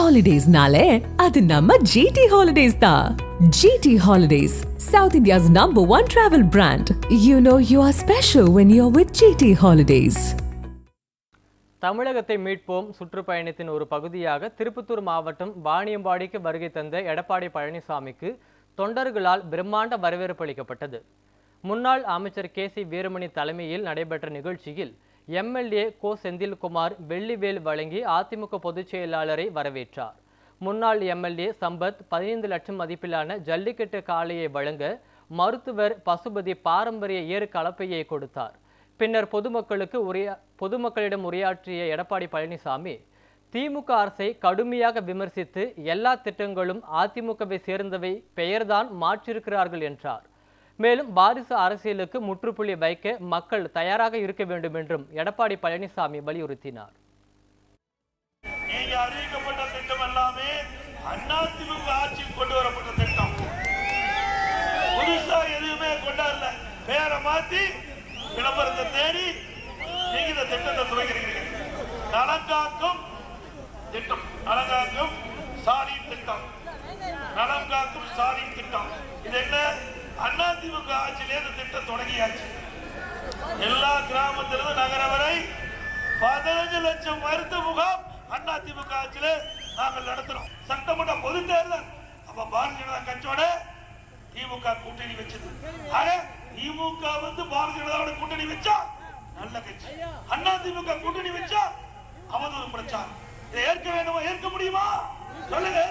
Holidays-nale, adu namma GT Holidays da. GT Holidays, South India's #1 travel brand. You know you are special when you're with GT Holidays. தமிழகத்தை மீட்போம் சுற்றுப்பயணத்தின் ஒரு பகுதியாக திருப்பத்தூர் மாவட்டம் வாணியம்பாடிக்கு வருகை தந்த எடப்பாடி பழனிசாமிக்கு தொண்டர்களால் பிரம்மாண்ட வரவேற்பு அளிக்கப்பட்டது. முன்னாள் அமைச்சர் KC வீரமணி தலைமையில் நடைபெற்ற நிகழ்ச்சியில் MLA கோ செந்தில்குமார் வெள்ளிவேல் வழங்கி அதிமுக பொதுச் செயலாளரை வரவேற்றார். முன்னாள் MLA சம்பத் 15 லட்சம் மதிப்பிலான ஜல்லிக்கட்டு காளையை வழங்க மருத்துவர் பசுபதி பாரம்பரிய ஏறு கலப்பையை கொடுத்தார். பின்னர் பொதுமக்களிடம் உரையாற்றிய எடப்பாடி பழனிசாமி திமுக அரசை கடுமையாக விமர்சித்து எல்லா திட்டங்களும் அதிமுகவை சேர்ந்தவை பெயர்தான் மாற்றிருக்கிறார்கள் என்றார். மேலும் வாரிசு அரசியலுக்கு முற்றுப்புள்ளி வைக்க மக்கள் தயாராக இருக்க வேண்டும் என்றும் எடப்பாடி பழனிசாமி வலியுறுத்தினார். அறிவிக்கப்பட்ட திட்டம் எல்லாமே அதிமுக ஆட்சியில் கொண்டு வரப்பட்ட திட்டம். புதுசா எதுவுமே கொண்டாடல. பேரை மாத்தி விளம்பரத்தை தேடி நீங்க இந்த திட்டத்தை துவக்கிறீங்க. நலங்காக்கும் திட்டம், நலங்காக்கும் சாரி திட்டம், நலங்காக்கும் சாரி திட்டம். இது என்ன? அதிமுக ஆட்சியிலே இந்த திட்டம் தொடங்கியாச்சு. எல்லா கிராமத்திலிருந்து நகர வரை 15 லட்சம் மருத்துவ முகாம் அதிமுக ஆட்சியில நாங்கள் நடத்துறோம். சட்டமன்ற பொது தேர்தல் அப்ப பாரதிய ஜனதா கட்சியோட திமுக கூட்டணி வச்சது. திமுக பாரதிய ஜனதாவோட கூட்டணி வச்சா நல்ல கட்சி, அதிமுக கூட்டணி வச்சா அவதூறு பிரச்சாரம். இதை ஏற்க வேண்டுமா? ஏற்க முடியுமா? சொல்லுங்க.